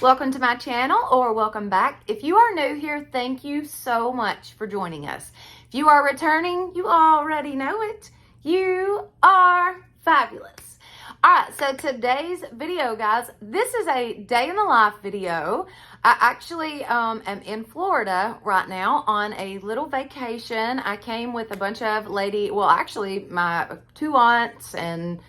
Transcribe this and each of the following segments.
welcome to my channel, or welcome back. If you are new here, thank you so much for joining us. If you are returning, you already know it. You are fabulous. All right, so today's video, guys, this is a day in the life video. I actually am in Florida right now on a little vacation. I came with a bunch of my 2 aunts and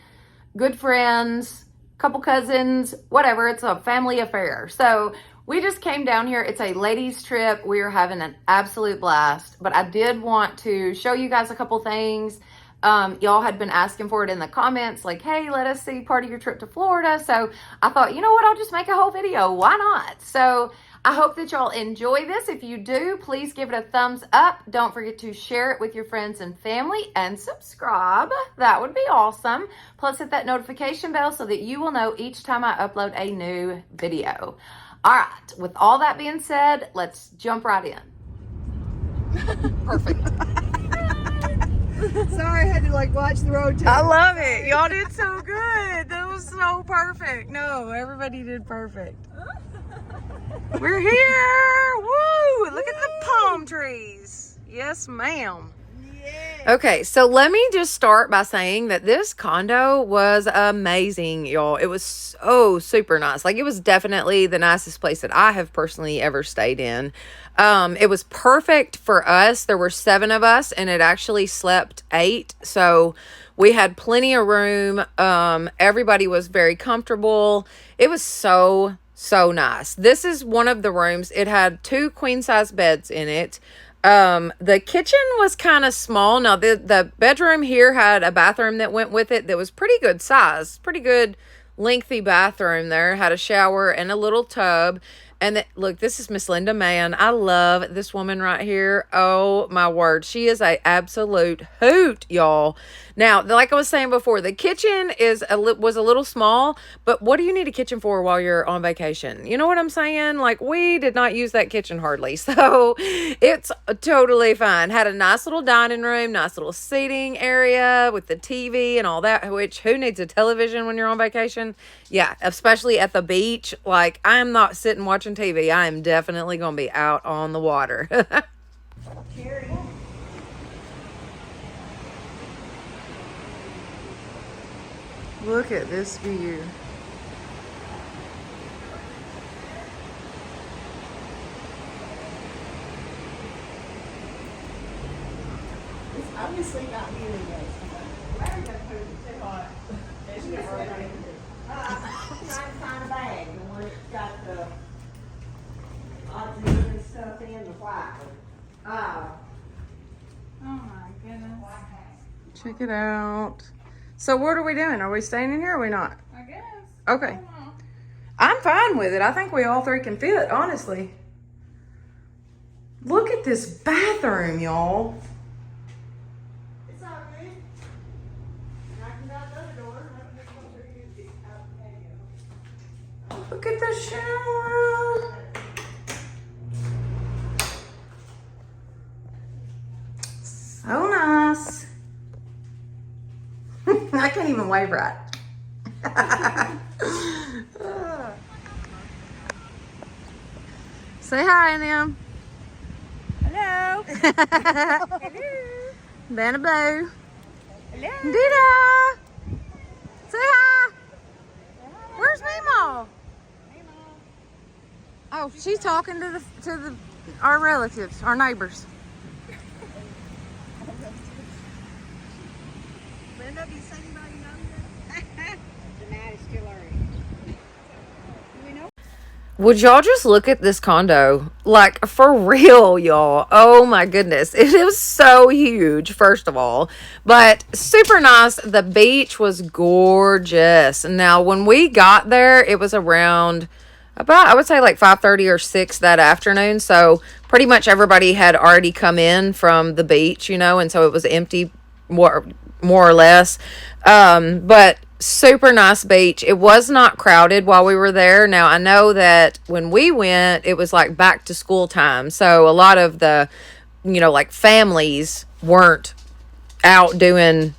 good friends, couple cousins, whatever. It's a family affair. So we just came down here. It's a ladies trip. We are having an absolute blast, but I did want to show you guys a couple things. Y'all had been asking for it in the comments, like, hey, let us see part of your trip to Florida. So I thought, you know what, I'll just make a whole video. Why not? So I hope that y'all enjoy this. If you do, please give it a thumbs up. Don't forget to share it with your friends and family and subscribe. That would be awesome. Plus hit that notification bell so that you will know each time I upload a new video. All right, with all that being said, let's jump right in. Perfect. Sorry, I had to watch the road. I love it. Y'all did so good. That was so perfect. No, everybody did perfect. We're here. Woo! Look at the palm trees. Yes, ma'am. Yeah. Okay, so let me just start by saying that this condo was amazing, y'all. It was so super nice. It was definitely the nicest place that I have personally ever stayed in. It was perfect for us. There were 7 of us, and it actually slept 8. So we had plenty of room. Everybody was very comfortable. It was so nice. This is one of the rooms. It had 2 queen size beds in it. The kitchen was kind of small. Now the bedroom here had a bathroom that went with it that was pretty good size, pretty good lengthy bathroom there. Had a shower and a little tub. And look, this is Miss Linda Mann. I love this woman right here. Oh my word. She is a absolute hoot, y'all. Now, like I was saying before, the kitchen was a little small, but what do you need a kitchen for while you're on vacation? You know what I'm saying? We did not use that kitchen hardly. So it's totally fine. Had a nice little dining room, nice little seating area with the TV and all that, which who needs a television when you're on vacation? Yeah, especially at the beach. I am not sitting watching TV. I am definitely going to be out on the water. Look at this view. It's obviously not nearly Larry got put it too hot. I'm trying to find a bag, the one that's got the odds and stuff in the white. Oh my goodness. Check it out. So what are we doing? Are we staying in here or are we not? I guess. Okay. I'm fine with it. I think we all 3 can fit, honestly. Look at this bathroom, y'all. It's all good. I can out the other door. Look at the shower. So nice. I can't even wave right. Say hi, Em. Hello. Hello. Vanna Boo. Hello. Dita. Say hi. Where's Meemaw? Oh, she's talking to our relatives, our neighbors. Linda, do you see anybody know yet? The night is still early. Do we know? Would y'all just look at this condo? For real, y'all. Oh my goodness. It is so huge, first of all. But super nice. The beach was gorgeous. Now, when we got there, it was around about, I would say 5:30 or 6 that afternoon. So pretty much everybody had already come in from the beach, and so it was empty more or less. But super nice beach. It was not crowded while we were there. Now, I know that when we went, it was back to school time. So a lot of the, families weren't out doing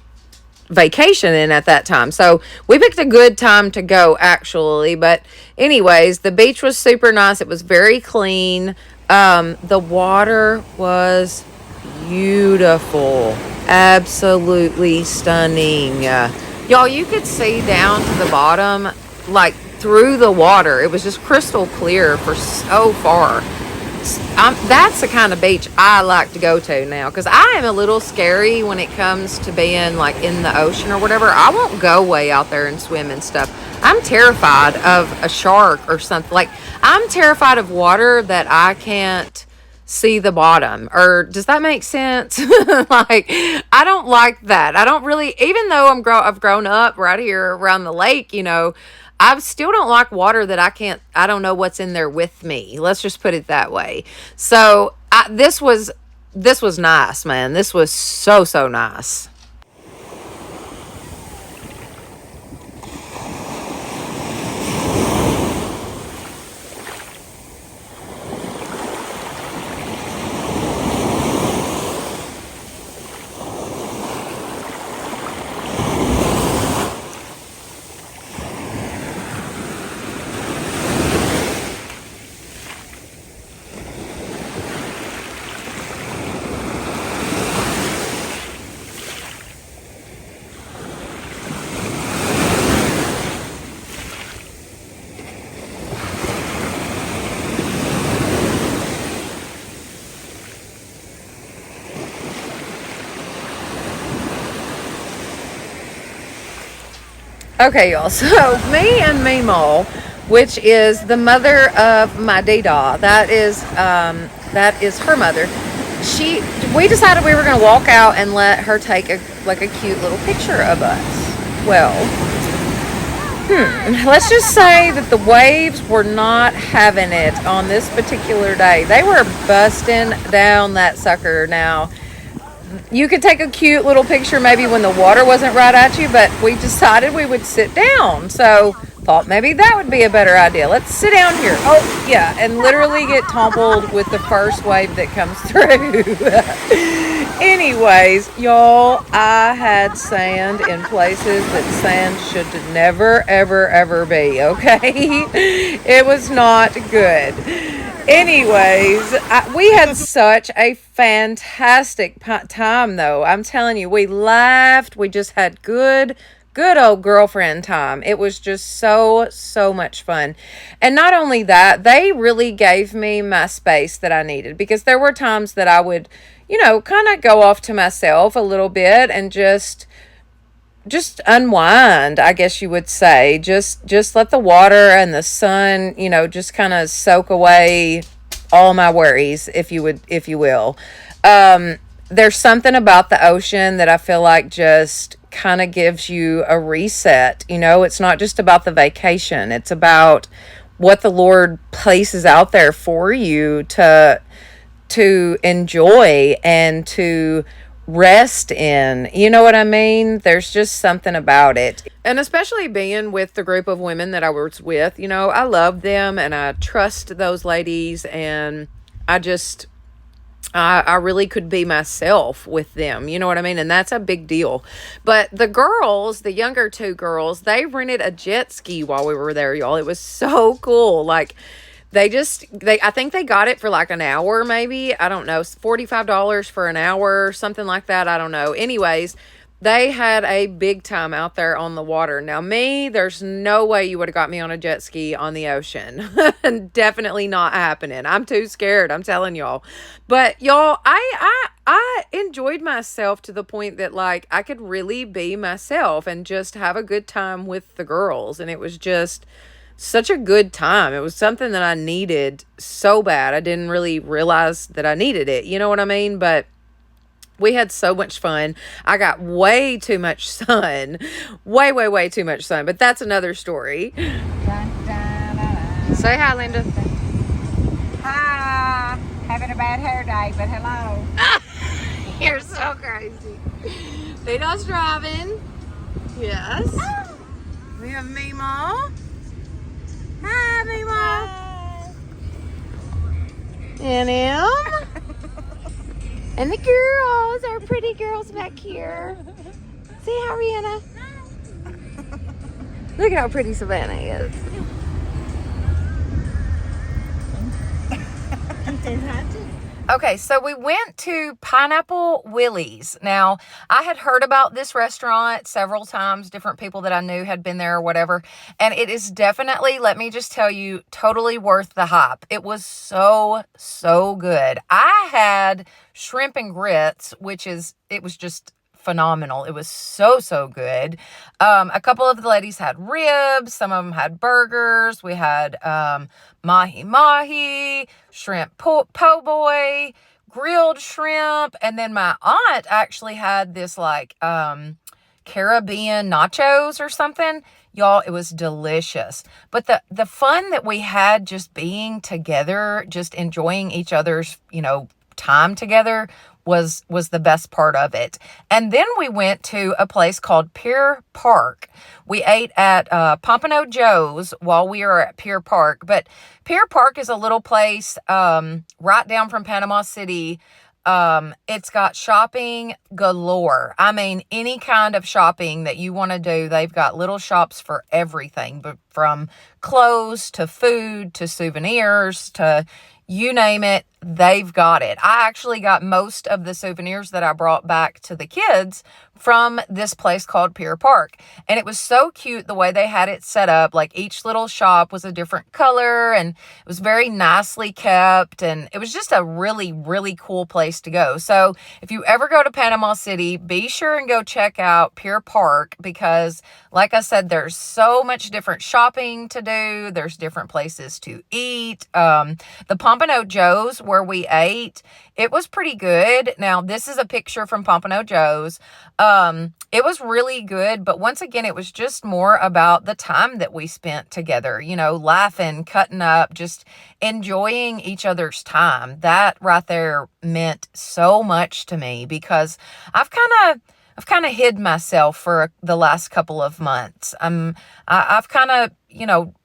vacationing at that time. So we picked a good time to go, actually. But anyways, the beach was super nice. It was very clean. The water was beautiful, absolutely stunning. Y'all, you could see down to the bottom, like through the water. It was just crystal clear for so far. That's the kind of beach I like to go to now, because I am a little scary when it comes to being like in the ocean or whatever. I won't go way out there and swim and stuff. I'm terrified of a shark or something. Like, I'm terrified of water that I can't see the bottom. Or does that make sense? Like, I don't like that. I don't really, even though I've grown up right here around the lake, you know, I still don't like water that I don't know what's in there with me. Let's just put it that way. So this was nice, man. This was so, so nice. Okay, y'all. So me and Meemaw, which is the mother of my Dee-Dah, that is her mother. We decided we were going to walk out and let her take a cute little picture of us. Well, let's just say that the waves were not having it on this particular day. They were busting down that sucker. Now, you could take a cute little picture maybe when the water wasn't right at you, but we decided we would sit down. So thought maybe that would be a better idea. Let's sit down here. Oh, yeah, and literally get tumbled with the first wave that comes through. Anyways, y'all, I had sand in places that sand should never, ever, ever be, okay? It was not good. Anyways, we had such a fantastic time, though. I'm telling you, we laughed. We just had good old girlfriend time. It was just so, so much fun. And not only that, they really gave me my space that I needed, because there were times that I would, kind of go off to myself a little bit and just unwind, I guess you would say. Just let the water and the sun, just kind of soak away all my worries, if you will. There's something about the ocean that I feel like just kind of gives you a reset. It's not just about the vacation. It's about what the Lord places out there for you to enjoy and to rest in. You know what I mean? There's just something about it. And especially being with the group of women that I was with, I love them and I trust those ladies, and I really could be myself with them. You know what I mean? And that's a big deal. But the girls, the younger two girls, they rented a jet ski while we were there, y'all. It was so cool. Like, I think they got it for like an hour, maybe. I don't know, $45 for an hour, something like that. I don't know. Anyways, they had a big time out there on the water. Now, there's no way you would have got me on a jet ski on the ocean. Definitely not happening. I'm too scared, I'm telling y'all. But y'all, I enjoyed myself to the point that, like, I could really be myself and just have a good time with the girls. And it was just such a good time. It was something that I needed so bad. I didn't really realize that I needed it. You know what I mean? But we had so much fun. I got way too much sun. Way, way, way too much sun. But that's another story. Say hi, Linda. Hi. Having a bad hair day, but hello. You're so crazy. Vito's driving. Yes. We have Meemaw. Hi, Meemaw. And him. And the girls, our pretty girls back here. Say hi, Rihanna. Look at how pretty Savannah is. Okay, so we went to Pineapple Willies. Now, I had heard about this restaurant several times. Different people that I knew had been there or whatever. And it is definitely, let me just tell you, totally worth the hype. It was so, so good. I had shrimp and grits, it was just phenomenal. It was so, so good. A couple of the ladies had ribs. Some of them had burgers. We had mahi mahi, shrimp po boy, grilled shrimp. And then my aunt actually had this like Caribbean nachos or something. Y'all, it was delicious. But the fun that we had just being together, just enjoying each other's, time together was the best part of it. And then we went to a place called Pier Park. We ate at Pompano Joe's while we were at Pier Park. But Pier Park is a little place right down from Panama City. It's got shopping galore. I mean, any kind of shopping that you want to do, they've got little shops for everything, but from clothes to food to souvenirs to you name it, they've got it. I actually got most of the souvenirs that I brought back to the kids from this place called Pier Park. And it was so cute the way they had it set up. Like each little shop was a different color and it was very nicely kept. And it was just a really, really cool place to go. So if you ever go to Panama City, be sure and go check out Pier Park because like I said, there's so much different shopping to do. There's different places to eat. The Pompano Joe's where we ate, it was pretty good. Now, this is a picture from Pompano Joe's. It was really good, but once again, it was just more about the time that we spent together, laughing, cutting up, just enjoying each other's time. That right there meant so much to me because I've kind of hid myself for the last couple of months. I've kind of,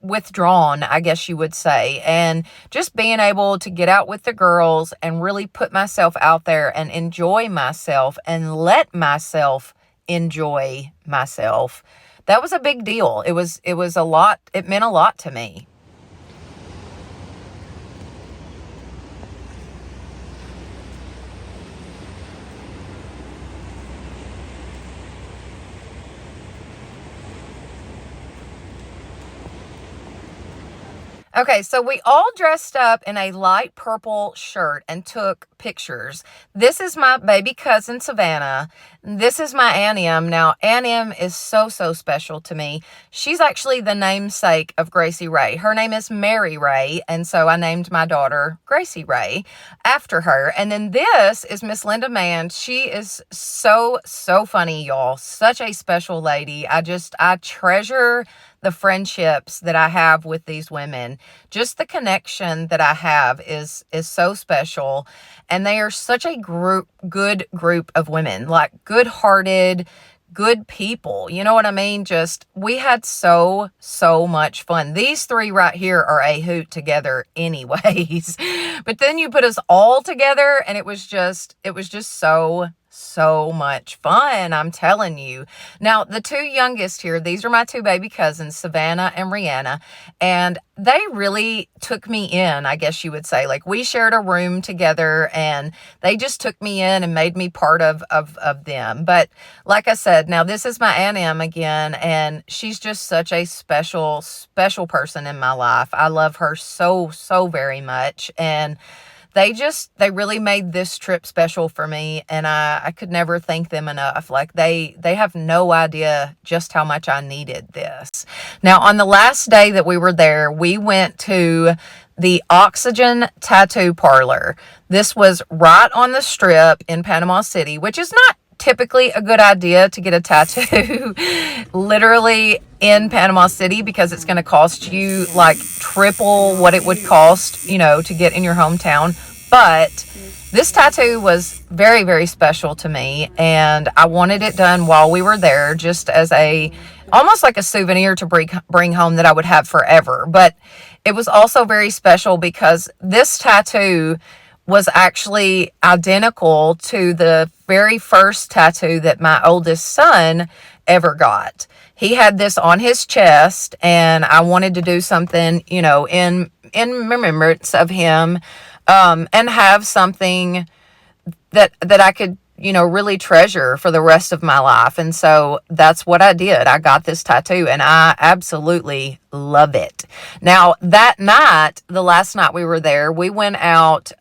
withdrawn, I guess you would say. And just being able to get out with the girls and really put myself out there and enjoy myself and let myself enjoy myself. That was a big deal. It was a lot. It meant a lot to me. Okay, so we all dressed up in a light purple shirt and took pictures. This is my baby cousin, Savannah. This is my Aunt Em. Now, Aunt Em is so, so special to me. She's actually the namesake of Gracie Ray. Her name is Mary Ray, and so I named my daughter Gracie Ray after her. And then this is Miss Linda Mann. She is so, so funny, y'all. Such a special lady. I treasure the friendships that I have with these women. Just the connection that I have is so special. And they are such a good group of women, like good-hearted, good people. You know what I mean? Just, we had so, so much fun. These three right here are a hoot together anyways. But then you put us all together and it was just so much fun, I'm telling you. Now, the two youngest here, these are my two baby cousins, Savannah and Rihanna, and they really took me in, I guess you would say. Like, we shared a room together, and they just took me in and made me part of them. But like I said, now this is my Aunt Em again, and she's just such a special, special person in my life. I love her so, so very much, and they really made this trip special for me, and I could never thank them enough. Like, they have no idea just how much I needed this. Now, on the last day that we were there, we went to the Oxygen Tattoo Parlor. This was right on the strip in Panama City, which is not typically a good idea to get a tattoo literally in Panama City because it's going to cost you like triple what it would cost, to get in your hometown. But this tattoo was very, very special to me, and I wanted it done while we were there just as almost like a souvenir to bring home that I would have forever. But it was also very special because this tattoo was actually identical to the very first tattoo that my oldest son ever got. He had this on his chest, and I wanted to do something, you know, in remembrance of him, and have something that I could, you know, really treasure for the rest of my life. And so that's what I did. I got this tattoo and I absolutely love it. Now, that night, the last night we were there, we went out,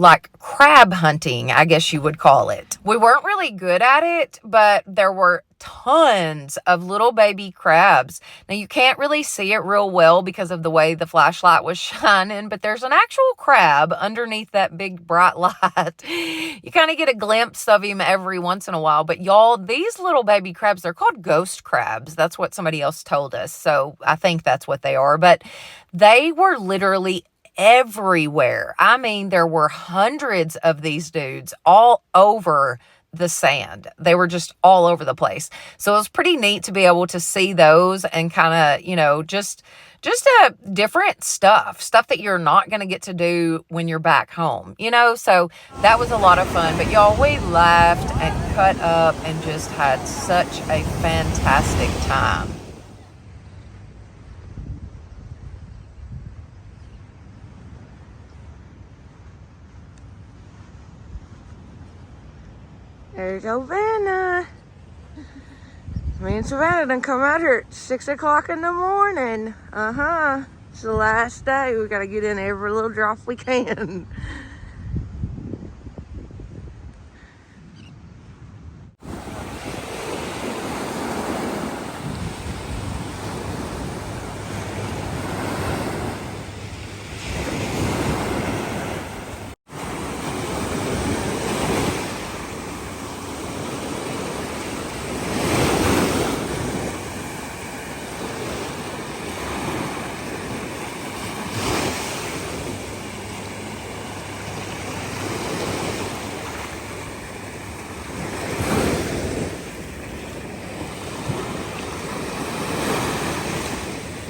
like crab hunting, I guess you would call it. We weren't really good at it, but there were tons of little baby crabs. Now, you can't really see it real well because of the way the flashlight was shining, but there's an actual crab underneath that big bright light. You kind of get a glimpse of him every once in a while. But y'all, these little baby crabs, they're called ghost crabs. That's what somebody else told us. So I think that's what they are. But they were literally everywhere. I mean, there were hundreds of these dudes all over the sand. They were just all over the place. So it was pretty neat to be able to see those and kind of, you know, just different stuff that you're not going to get to do when you're back home, you know? So that was a lot of fun. But y'all, we laughed and cut up and just had such a fantastic time. There's Savannah. Me and Savannah done come out here at 6 o'clock in the morning. It's the last day. We gotta get in every little drop we can.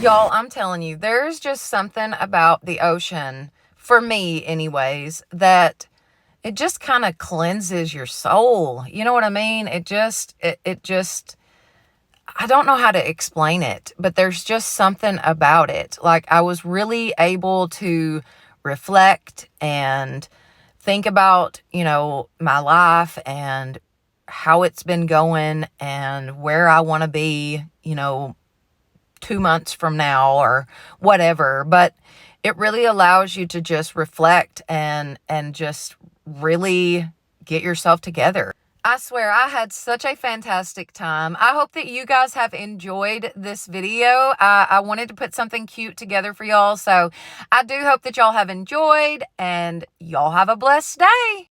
Y'all, I'm telling you, there's just something about the ocean, for me anyways, that it just kind of cleanses your soul. You know what I mean? It just, I don't know how to explain it, but there's just something about it. Like, I was really able to reflect and think about, you know, my life and how it's been going and where I want to be, you know, 2 months from now or whatever. But it really allows you to just reflect and just really get yourself together. I swear, I had such a fantastic time. I hope that you guys have enjoyed this video. I wanted to put something cute together for y'all. So I do hope that y'all have enjoyed, and y'all have a blessed day.